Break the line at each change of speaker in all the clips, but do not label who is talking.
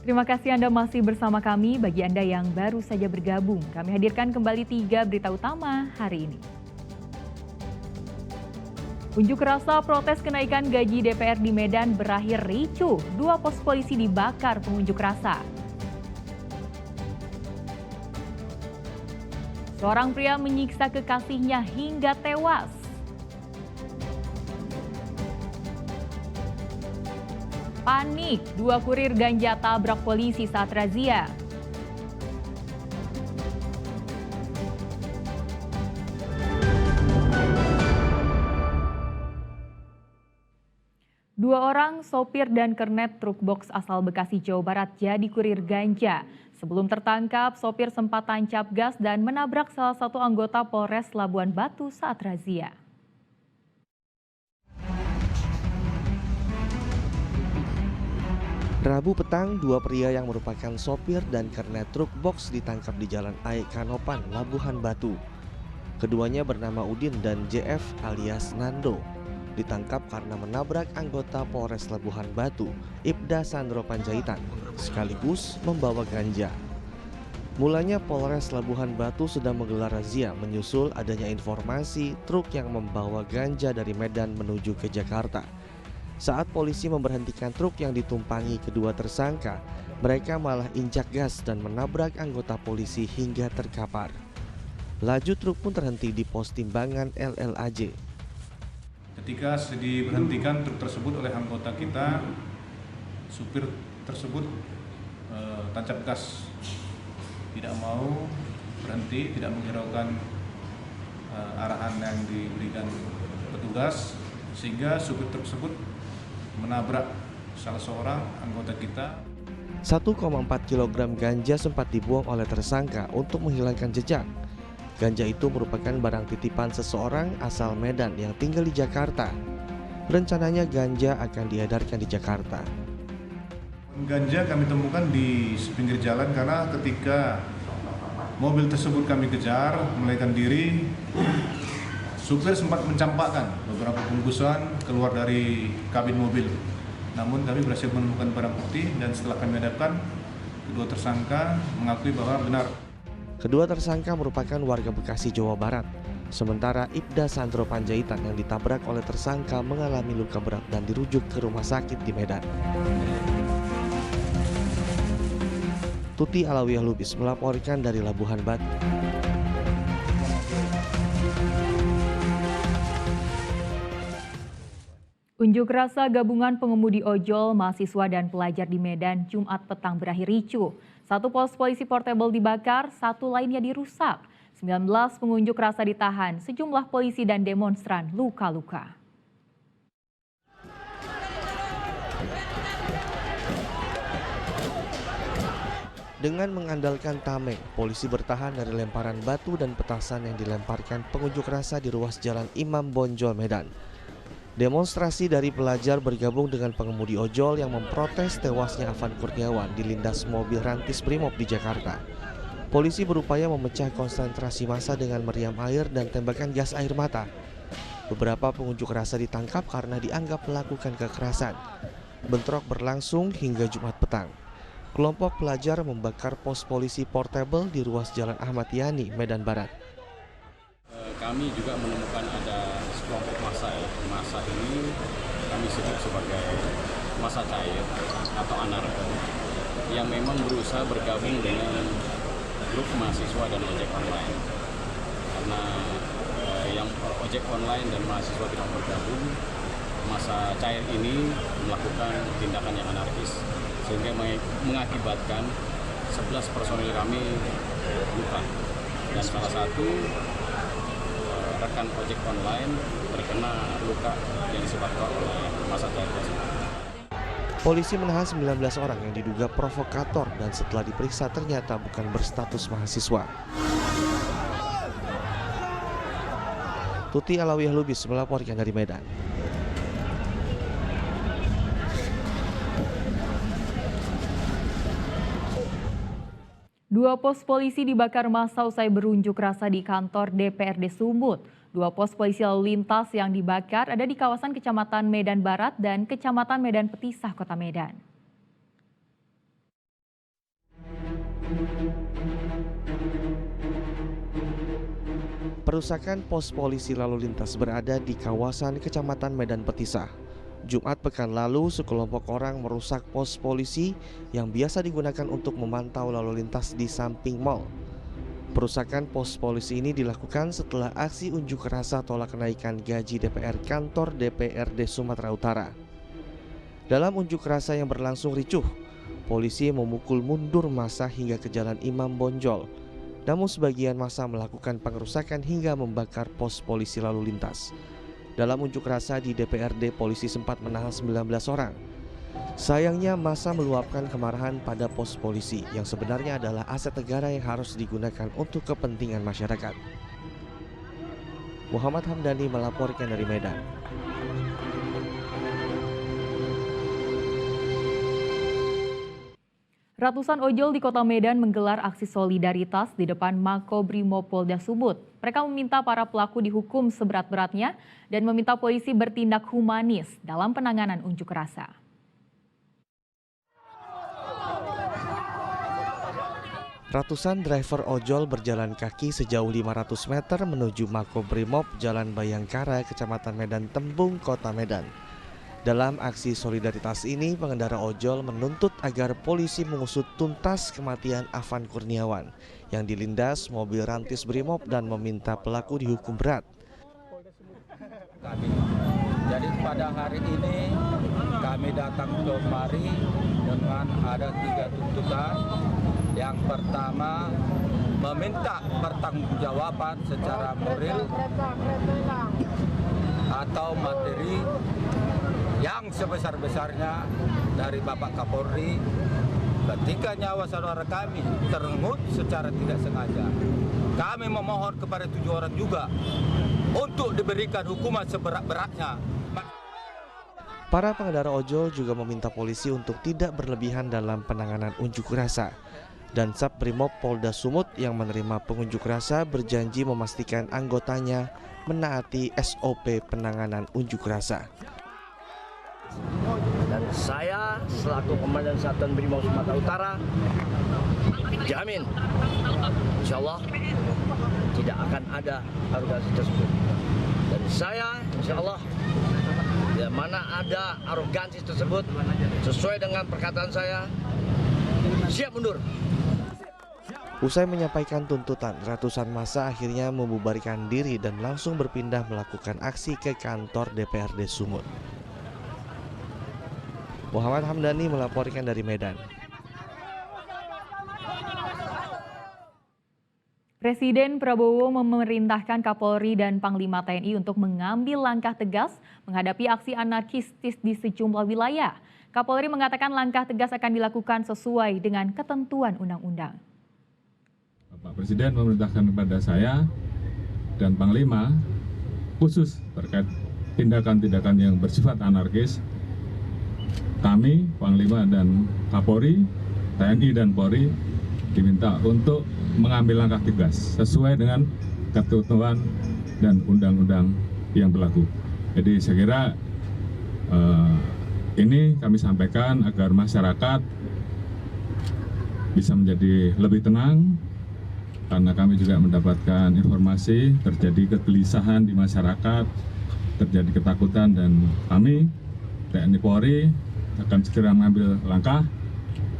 Terima kasih Anda masih bersama kami. Bagi Anda yang baru saja bergabung, kami hadirkan kembali 3 berita utama hari ini. Unjuk rasa protes kenaikan gaji DPR di Medan berakhir ricuh. 2 pos polisi dibakar pengunjuk rasa. Seorang pria menyiksa kekasihnya hingga tewas. Panik, 2 kurir ganja tabrak polisi saat razia. Dua orang sopir dan kernet truk box asal Bekasi, Jawa Barat jadi kurir ganja. Sebelum tertangkap, sopir sempat tancap gas dan menabrak salah satu anggota Polres Labuan Batu saat razia.
Rabu petang, 2 pria yang merupakan sopir dan kernet truk box ditangkap di Jalan Aik Kanopan, Labuhan Batu. Keduanya bernama Udin dan JF alias Nando. Ditangkap karena menabrak anggota Polres Labuhan Batu, Ibda Sandro Panjaitan, sekaligus membawa ganja. Mulanya Polres Labuhan Batu sedang menggelar razia menyusul adanya informasi truk yang membawa ganja dari Medan menuju ke Jakarta. Saat polisi memberhentikan truk yang ditumpangi kedua tersangka, mereka malah injak gas dan menabrak anggota polisi hingga terkapar. Laju truk pun terhenti di pos timbangan LLAJ.
Ketika diberhentikan truk tersebut oleh anggota kita, supir tersebut tancap gas, tidak mau berhenti, tidak menghiraukan arahan yang diberikan petugas, sehingga supir tersebut menabrak salah seorang anggota kita.
1,4 kg ganja sempat dibuang oleh tersangka untuk menghilangkan jejak. Ganja itu merupakan barang titipan seseorang asal Medan yang tinggal di Jakarta. Rencananya ganja akan diedarkan di Jakarta.
Ganja kami temukan di pinggir jalan karena ketika mobil tersebut kami kejar melarikan diri, supir sempat mencampakkan beberapa bungkusan keluar dari kabin mobil. Namun kami berhasil menemukan barang bukti dan setelah kami hadapkan, kedua tersangka mengakui bahwa benar.
Kedua tersangka merupakan warga Bekasi, Jawa Barat. Sementara Ibda Sandro Panjaitan yang ditabrak oleh tersangka mengalami luka berat dan dirujuk ke rumah sakit di Medan. Tuti Alawiyah Lubis melaporkan dari Labuhan Batu.
Unjuk rasa gabungan pengemudi ojol, mahasiswa dan pelajar di Medan Jumat petang berakhir ricuh. 1 pos polisi portable dibakar, 1 lainnya dirusak. 19 pengunjuk rasa ditahan, sejumlah polisi dan demonstran luka-luka.
Dengan mengandalkan tameng, polisi bertahan dari lemparan batu dan petasan yang dilemparkan pengunjuk rasa di ruas Jalan Imam Bonjol, Medan. Demonstrasi dari pelajar bergabung dengan pengemudi ojol yang memprotes tewasnya Afan Kurniawan dilindas mobil rantis Brimob di Jakarta. Polisi berupaya memecah konsentrasi massa dengan meriam air dan tembakan gas air mata. Beberapa pengunjuk rasa ditangkap karena dianggap melakukan kekerasan. Bentrok berlangsung hingga Jumat petang. Kelompok pelajar membakar pos polisi portable di ruas Jalan Ahmad Yani, Medan Barat.
Kami juga menemukan ada sekelompok massa. Massa ini kami sebut sebagai massa cair atau anarko yang memang berusaha bergabung dengan grup mahasiswa dan ojek online. Karena yang ojek online dan mahasiswa tidak bergabung, massa cair ini melakukan tindakan yang anarkis sehingga mengakibatkan 11 personil kami luka dan salah satu rekan ojek online terkena luka yang disebabkan oleh massa cair tersebut.
Polisi menahan 19 orang yang diduga provokator dan setelah diperiksa ternyata bukan berstatus mahasiswa. Tuti Alawiyah Lubis melaporkan dari Medan.
Dua pos polisi dibakar massa usai berunjuk rasa di kantor DPRD Sumut. 2 pos polisi lalu lintas yang dibakar ada di kawasan Kecamatan Medan Barat dan Kecamatan Medan Petisah, Kota Medan.
Perusakan pos polisi lalu lintas berada di kawasan Kecamatan Medan Petisah. Jumat pekan lalu, sekelompok orang merusak pos polisi yang biasa digunakan untuk memantau lalu lintas di samping mal. Perusakan pos polisi ini dilakukan setelah aksi unjuk rasa tolak kenaikan gaji DPR kantor DPRD Sumatera Utara. Dalam unjuk rasa yang berlangsung ricuh, polisi memukul mundur massa hingga ke Jalan Imam Bonjol. Namun sebagian massa melakukan pengerusakan hingga membakar pos polisi lalu lintas. Dalam unjuk rasa di DPRD, polisi sempat menahan 19 orang. Sayangnya massa meluapkan kemarahan pada pos polisi yang sebenarnya adalah aset negara yang harus digunakan untuk kepentingan masyarakat. Muhammad Hamdani melaporkan dari Medan.
Ratusan ojol di Kota Medan menggelar aksi solidaritas di depan Makobrimob Polda Sumut. Mereka meminta para pelaku dihukum seberat-beratnya dan meminta polisi bertindak humanis dalam penanganan unjuk rasa.
Ratusan driver ojol berjalan kaki sejauh 500 meter menuju Makobrimob Jalan Bayangkara, Kecamatan Medan Tembung, Kota Medan. Dalam aksi solidaritas ini, pengendara ojol menuntut agar polisi mengusut tuntas kematian Afan Kurniawan yang dilindas mobil rantis Brimob dan meminta pelaku dihukum berat.
Jadi pada hari ini kami datang kemari dengan ada 3 tuntutan. Yang pertama, meminta pertanggungjawaban secara moral atau materi yang sebesar-besarnya dari Bapak Kapolri ketika nyawa saudara kami terenggut secara tidak sengaja. Kami memohon kepada 7 orang juga untuk diberikan hukuman seberat-beratnya.
Para pengendara ojol juga meminta polisi untuk tidak berlebihan dalam penanganan unjuk rasa. Dan Subbrimob Polda Sumut yang menerima pengunjuk rasa berjanji memastikan anggotanya menaati SOP penanganan unjuk rasa.
Dan saya selaku Komandan Satuan Brimob Sumatera Utara jamin insya Allah tidak akan ada arogansi tersebut. Dan saya insya Allah bila mana ada arogansi tersebut sesuai dengan perkataan saya siap mundur.
Usai menyampaikan tuntutan, ratusan massa akhirnya membubarkan diri dan langsung berpindah melakukan aksi ke kantor DPRD Sumut. Muhammad Hamdani melaporkan dari Medan.
Presiden Prabowo memerintahkan Kapolri dan Panglima TNI untuk mengambil langkah tegas menghadapi aksi anarkistis di sejumlah wilayah. Kapolri mengatakan langkah tegas akan dilakukan sesuai dengan ketentuan undang-undang.
Bapak Presiden memerintahkan kepada saya dan Panglima khusus terkait tindakan-tindakan yang bersifat anarkis. Kami, Panglima dan Kapolri, TNI dan Polri diminta untuk mengambil langkah tegas sesuai dengan ketentuan dan undang-undang yang berlaku. Jadi saya kira ini kami sampaikan agar masyarakat bisa menjadi lebih tenang, karena kami juga mendapatkan informasi terjadi kegelisahan di masyarakat, terjadi ketakutan, dan kami TNI Polri akan segera mengambil langkah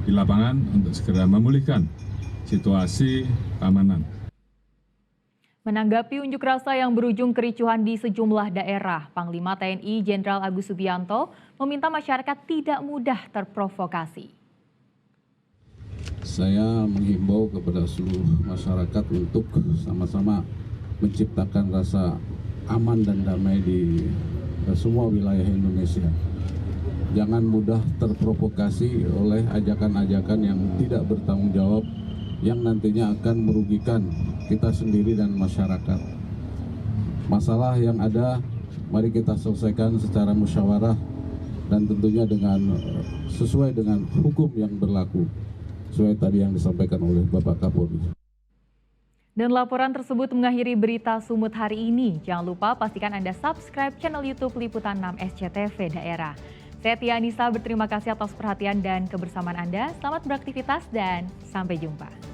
di lapangan untuk segera memulihkan situasi keamanan.
Menanggapi unjuk rasa yang berujung kericuhan di sejumlah daerah, Panglima TNI Jenderal Agus Subianto meminta masyarakat tidak mudah terprovokasi.
Saya menghimbau kepada seluruh masyarakat untuk sama-sama menciptakan rasa aman dan damai di semua wilayah Indonesia. Jangan mudah terprovokasi oleh ajakan-ajakan yang tidak bertanggung jawab yang nantinya akan merugikan kita sendiri dan masyarakat. Masalah yang ada, mari kita selesaikan secara musyawarah dan tentunya dengan sesuai dengan hukum yang berlaku. Sesuai tadi yang disampaikan oleh Bapak Kapolri.
Dan laporan tersebut mengakhiri berita Sumut hari ini. Jangan lupa pastikan Anda subscribe channel YouTube Liputan 6 SCTV Daerah. Saya Tia Anissa berterima kasih atas perhatian dan kebersamaan Anda. Selamat beraktivitas dan sampai jumpa.